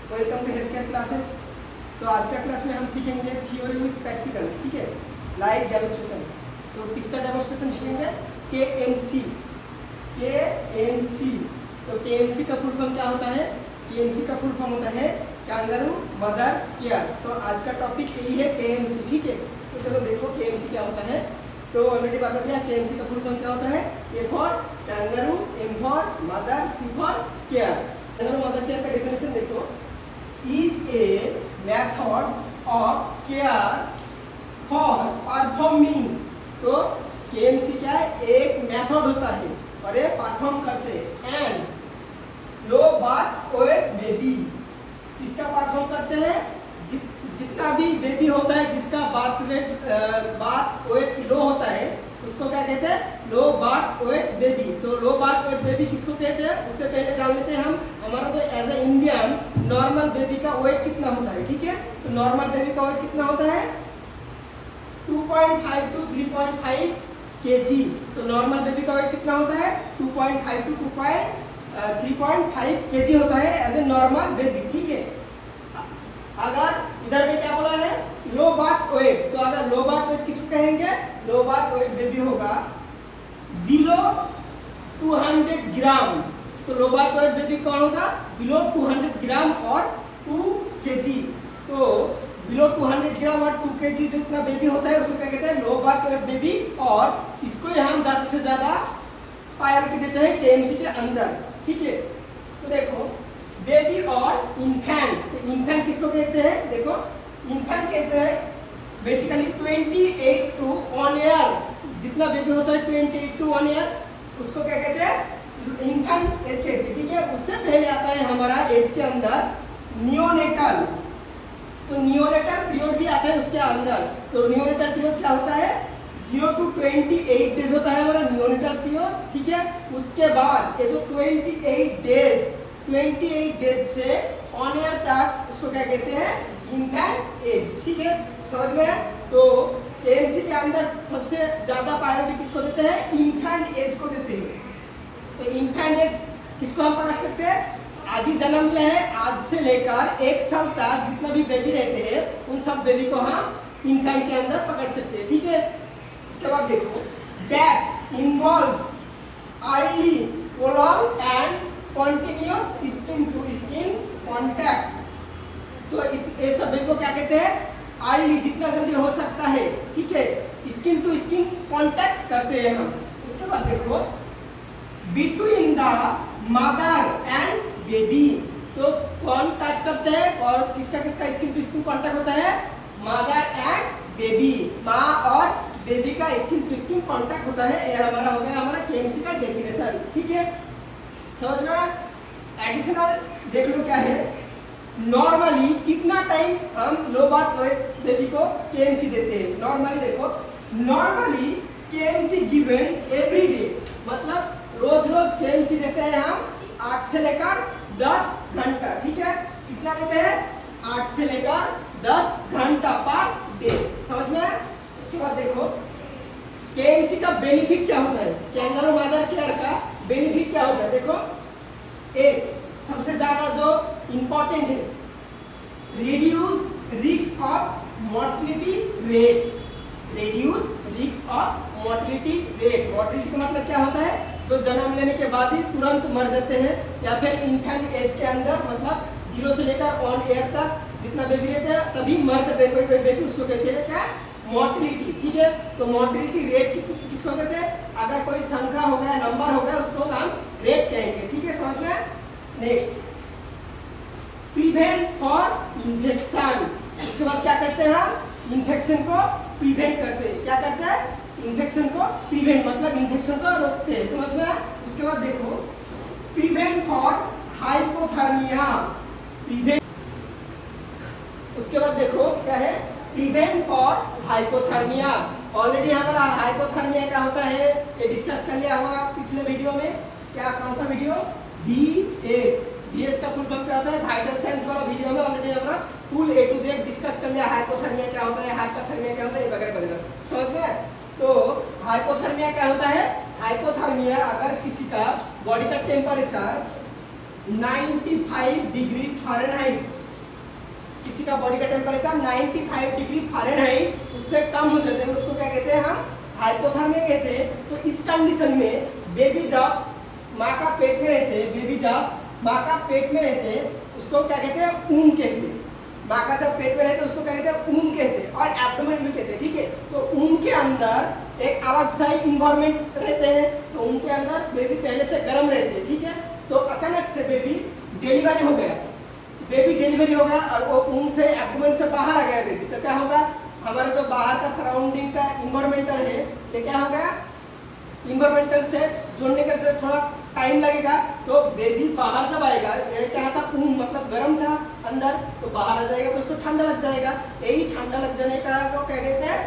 Welcome to health care classes. तो आज का क्लास में हम सीखेंगे थ्योरी विद प्रैक्टिकल, ठीक है, लाइव डेमोस्ट्रेशन। तो किसका डेमोस्ट्रेशन सीखेंगे? केएमसी। तो केएमसी का फुल फॉर्म क्या होता है? केएमसी का फुल फॉर्म होता है कैंगरू मदर केयर। तो आज का टॉपिक यही है केएमसी, ठीक है। तो चलो देखो केएमसी क्या होता है। तो ऑलरेडी बता दिया केएमसी का फुल फॉर्म क्या होता है। A for kangaroo, M for mother, C for care. Kangaroo mother care का डेफिनेशन देखो, is a method of care for performing. तो केएमसी क्या है? एक मेथड होता है और ये परफॉर्म करते हैं। And low birth weight baby, किसका परफॉर्म करते हैं? जितना भी बेबी होता है जिसका बर्थ वेट लो होता है उसको क्या कहते हैं? Low birth weight baby. तो लो बर्थ वेट बेबी किसको कहते हैं उससे पहले जान लेते हैं हम। हमारा तो as a Indian normal baby का वेट कितना होता है, ठीक है। तो नॉर्मल बेबी का वेट कितना होता है? 2.5 to 3.5 kg। तो नॉर्मल बेबी का वेट कितना होता है? 2.5 to 3.5 kg होता है एज ए नॉर्मल बेबी, ठीक है। अगर इधर में क्या बोला है? Low birth weight. तो अगर लो बर्थ वेट किसको कहेंगे? लो बर्थ वेट बेबी होगा बिलो 200 ग्राम। तो लो बर्थ वेट बेबी कौन होगा? बिलो 200 ग्राम और 2 kg। तो बिलो 200 ग्राम और 2 kg जितना बेबी होता है उसको क्या कहते हैं? Low birth weight baby. और इसको ही हम ज्यादा से ज्यादा प्रायोरिटी देते हैं केएमसी के अंदर, ठीक है। तो देखो बेबी और इन्फेंट। तो इन्फेंट किसको कहते हैं? देखो इन्फेंट कहते हैं बेसिकली 28 to 1 ईयर। जितना बेबी होता है 28 to 1 ईयर उसको क्या कहते हैं? इन्फेंट एज कहते हैं, ठीक है। उससे पहले आता है हमारा एज के अंदर नियोनेटल। तो नियोनेटल पीरियड भी आता है उसके अंदर। तो नियोनेटल पीरियड क्या होता है? 0 to 28 डेज होता है हमारा नियोनेटल पीरियड, ठीक है। उसके बाद ये जो 28 डेज से 1 ईयर तक उसको क्या कहते हैं? इन्फेंट एज, ठीक है। समझ में? तो केएमसी के अंदर सबसे ज्यादा प्रायोरिटी किसको देते हैं? इन्फेंट एज को देते हैं। तो इन्फेंट एज किसको हम पकड़ सकते हैं? आज ही जन्म लिया है, आज से लेकर 1 साल तक जितना भी बेबी रहते हैं उन सब बेबी को हम इन्फेंट के अंदर पकड़ सकते हैं, ठीक है। उसके बाद देखो that involves early prolong and continuous skin to skin contact. तो ये सब बेबी को क्या कहते हैं? अर्ली, जितना जल्दी हो सकता है, ठीक है, स्किन टू स्किन कांटेक्ट करते हैं हम। उसके बाद देखो between the mother and baby. तो कौन टच करते हैं और किसका किसका स्किन टू स्किन कांटेक्ट होता है? मदर एंड बेबी, माँ और बेबी का स्किन टू स्किन कांटेक्ट होता है। ये हमारा हो गया हमारा केएमसी का डेफिनेशन, ठीक है। समझ में? एडिशनल देख लो क्या है। नॉर्मली कितना टाइम हम लो बर्थ वेट बेबी को केएमसी देते हैं? नॉर्मली देखो, normally KMC given every day, मतलब रोज रोज केएमसी देते हैं हम 8 से लेकर 10 घंटा, ठीक है। कितना देते हैं? 8 से लेकर 10 घंटा पर डे। समझ में? उसके बाद देखो केएमसी का बेनिफिट क्या होता है? कैंगरू मदर केयर का बेनिफिट क्या होता है? देखो एक सबसे ज्यादा जो इंपॉर्टेंट है, reduce risk of mortality rate. Reduce risk of mortality rate. Mortality का मतलब क्या होता है? जो जन्म लेने के बाद ही तुरंत मर जाते हैं या फिर इन्फेंट एज के अंदर, मतलब 0 से लेकर 1 ईयर तक जितना बेबी रहते हैं तभी मर जाते हैं कोई कोई बेबी, उसको कहते हैं क्या? मोर्टिलिटी, ठीक है। तो मोर्टिलिटी रेट किसको कहते हैं? अगर कोई संख्या हो गया, नंबर हो गया, उसको हम रेट कहेंगे, ठीक है। समझ में? Next prevent for infection. उसके बाद क्या करते हैं हम? इन्फेक्शन को प्रिवेंट करते हैं। क्या करते हैं? इन्फेक्शन को प्रिवेंट, मतलब इन्फेक्शन को रोकते हैं। समझ में? उसके बाद देखो प्रिवेंट फॉर हाइपोथर्मिया। प्रिवेंट, उसके बाद देखो क्या है? Prevent for hypothermia. ऑलरेडी हमारा हाइपोथर्मिया क्या होता है ये डिस्कस कर लिया हमारा पिछले वीडियो में। क्या, कौन सा वीडियो? बीएस का फुल फॉर्म क्या होता है? वाइटल साइंस वाला वीडियो में ऑलरेडी हमारा full A to Z discuss कर लिया। हाइपोथर्मिया क्या होता है, हाइपोथर्मिया क्या होता है, वगैरह वगैरह। समझ में? तो हाइपोथर्मिया क्या होता है? हाइपोथर्मिया अगर किसी का बॉडी का टेम्परेचर 95 डिग्री फ़ारेनहाइट, किसी का बॉडी का टेम्परेचर 95 डिग्री फ़ारेनहाइट उससे कम हो जाते हैं, उसको क्या कहते हैं हम हाइपोथर्मिया कहते हैं। तो इस कंडीशन में बेबी जब माँ का पेट में रहते हैं, बेबी जब माँ का पेट में रहते हैं उसको क्या कहते हैं ऊन कहते हैं। माँ का जब पेट में रहते हैं उसको क्या कहते हैं ऊन कहते हैं और एब्डोमेन भी कहते हैं, ठीक है। तो ऊन के अंदर एक अलग सा इन्वायरमेंट रहते हैं, तो उनके अंदर बेबी पहले से गर्म रहते हैं, ठीक है। तो अचानक से बेबी डिलीवरी हो गया, बेबी डिलीवरी हो गया और वो ऊन से एब्डोमेन से बाहर आ गया बेबी, तो क्या होगा हमारा जो बाहर का सराउंडिंग का इन्वायरमेंटल है ये क्या हो गया, इन्वायरमेंटल से जुड़ने का जो थोड़ा टाइम लगेगा। तो बेबी बाहर जब आएगा, ये क्या था ऊन मतलब गर्म था अंदर, तो बाहर आ जाएगा तो उसको ठंडा लग जाएगा, यही ठंडा लग जाने का को क्या कहते हैं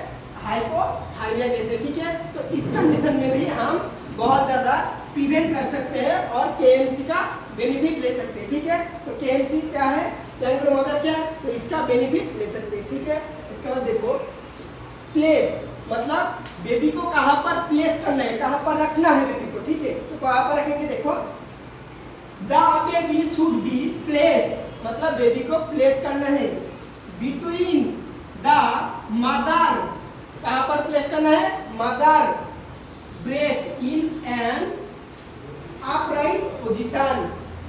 हाइपोथर्मिया कहते हैं, ठीक है। तो इस कंडीशन में भी हम बहुत ज़्यादा प्रिवेंट कर सकते हैं और केएमसी का बेनिफिट ले सकते हैं, ठीक है। तो केएमसी क्या है, कैंकर मदर क्या है, तो इसका बेनिफिट ले सकते हैं, ठीक है। उसके बाद देखो प्लेस, मतलब बेबी को कहाँ पर प्लेस करना है, कहाँ पर रखना है बेबी को, ठीक है। तो कहाँ पर रखेंगे, देखो the baby should be place, मतलब बेबी को प्लेस करना है बिटवीन द मदर, कहाँ पर प्लेस करना है mother breast in an upright position.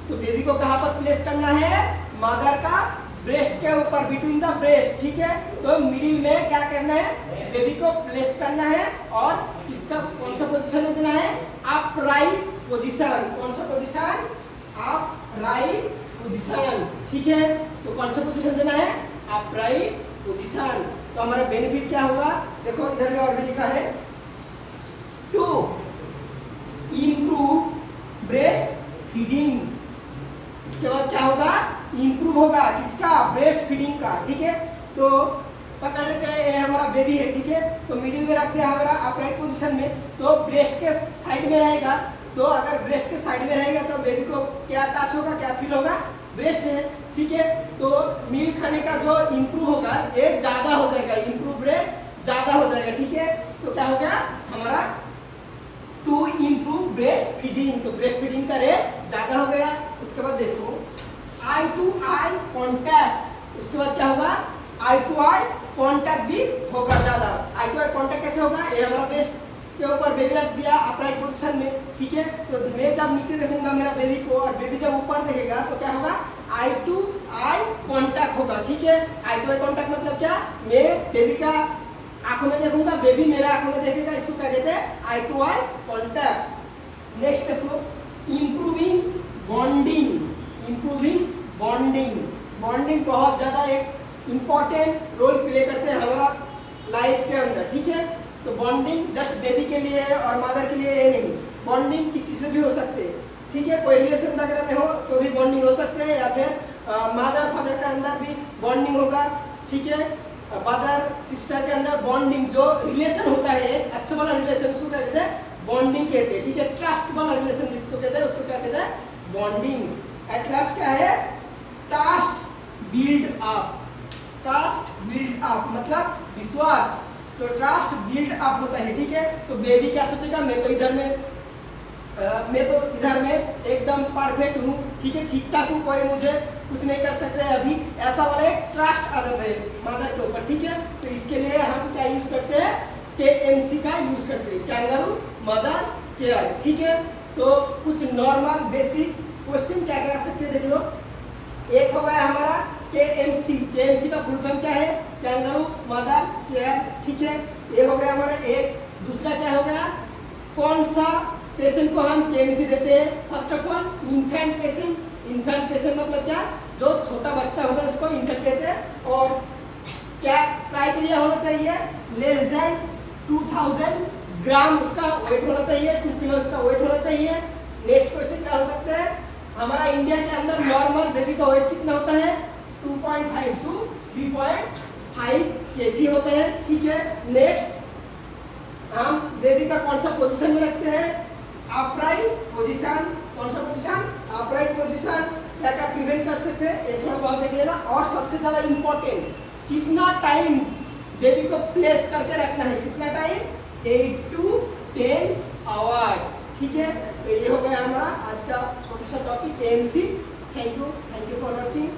तो बेबी को कहाँ पर प्लेस करना है मदर का ब्रेस्ट के ऊपर, बिटवीन द ब्रेस्ट, ठीक है। तो मिडिल में क्या करना है बेबी को प्लेस करना है और इसका कौन सा पोजीशन में देना है अपराइट पोजीशन, कौन सा पोजीशन अपराइट पोजीशन, ठीक है। तो कौन सा पोजीशन देना है अपराइट पोजीशन। तो हमारा बेनिफिट क्या होगा, देखो इधर में और भी लिखा है टू इम्प्रूव ब्रेस्ट फीडिंग, इसके बाद क्या होगा इम्प्रूव होगा किसका ब्रेस्ट फीडिंग का, ठीक है। तो पकड़ लेते हैं ये हमारा बेबी है, ठीक है। तो मिडिल में रखते हैं हमारा अपराइट पोजीशन में, तो ब्रेस्ट के साइड में रहेगा, तो अगर ब्रेस्ट के साइड में रहेगा तो बेबी को क्या टच होगा, क्या फील होगा ब्रेस्ट है, ठीक है। तो मिल्क खाने का जो इम्प्रूव होगा ये ज़्यादा हो जाएगा, इम्प्रूव रेट ज़्यादा हो जाएगा, ठीक है। तो क्या हो गया हमारा टू इम्प्रूव ब्रेस्ट फीडिंग, तो ब्रेस्ट फीडिंग का रेट ज़्यादा हो गया। उसके बाद देखो आई टू आई कॉन्टैक्ट, उसके बाद क्या होगा आई टू आई कॉन्टैक्ट भी होगा ज़्यादा। आई टू आई कॉन्टैक्ट कैसे होगा, ये हमारा ब्रेस्ट के ऊपर बेबी रख दिया अपराइट पोजीशन में, ठीक है। तो मैं जब नीचे देखूंगा मेरा बेबी को और बेबी जब ऊपर देखेगा तो क्या होगा आई टू आई कॉन्टैक्ट होगा, ठीक है। आई टू आई कॉन्टैक्ट मतलब क्या, मैं बेबी का आंखों में देखूंगा, बेबी मेरा आंखों में देखेगा, इसको क्या कहते हैं आई टू आई कॉन्टैक्ट। नेक्स्ट देखो improving bonding, improving bonding, bonding बहुत ज़्यादा एक इम्पॉर्टेंट रोल प्ले करते हैं हमारा लाइफ के अंदर, ठीक है। तो बॉन्डिंग जस्ट बेबी के लिए और मदर के लिए ये नहीं, बॉन्डिंग किसी से भी हो सकते हैं, ठीक है। कोई रिलेशन वगैरह में हो तो भी बॉन्डिंग हो सकते हैं, या फिर मदर फादर के अंदर भी बॉन्डिंग होगा, ठीक है। मदर सिस्टर के अंदर बॉन्डिंग जो रिलेशन होता है एक अच्छा वाला रिलेशन, उसको क्या कहते हैं बॉन्डिंग कहते हैं, ठीक है। ट्रस्ट वाला रिलेशन जिसको कहते हैं उसको क्या कहते हैं बॉन्डिंग। एट लास्ट क्या है trust build up, trust build up मतलब विश्वास, तो ट्रस्ट बिल्ड अप होता है, ठीक है। तो बेबी क्या सोचेगा मैं तो इधर में एकदम परफेक्ट हूँ, ठीक है, ठीक ठाक हूँ, कोई मुझे कुछ नहीं कर सकते अभी, ऐसा वाला एक ट्रस्ट आ जाता है मदर के ऊपर, ठीक है। तो इसके लिए हम क्या यूज करते हैं केएमसी का यूज करते हैं, कैंगरू मदर केयर, ठीक है। तो कुछ नॉर्मल बेसिक क्वेश्चन क्या कर सकते हैं देख लो। एक हो गया हमारा केएमसी, केएमसी का फुल फॉर्म क्या है कैंगरू मदर केयर, ठीक है, ये हो गया हमारा एक। दूसरा क्या हो गया कौन सा पेशेंट को हम केएमसी देते हैं, first of all infant patient, infant patient मतलब क्या जो छोटा बच्चा होता है उसको इन्फेंट कहते हैं। और क्या क्राइटेरिया होना चाहिए लेस देन 2000 ग्राम उसका वेट होना चाहिए, 2 किलो उसका वेट होना चाहिए। नेक्स्ट क्वेश्चन क्या हो सकता है हमारा इंडिया के अंदर नॉर्मल बेबी का वेट कितना होता है 2.5 to 3.5 kg होता है, ठीक है। नेक्स्ट हम बेबी का कौन सा पोजीशन में रखते हैं अपराइट पोजीशन, कौन सा पोजीशन अपराइट पोजीशन, क्या क्या प्रिवेंट कर सकते हैं ये थोड़ा बहुत देख लेना। और सबसे ज्यादा इम्पोर्टेंट कितना टाइम बेबी को प्लेस करके रखना है, कितना टाइम 8 to 10 आवर्स, ठीक है। तो ये हो गया हमारा आज का छोटा सा topic AMC. Thank you for watching.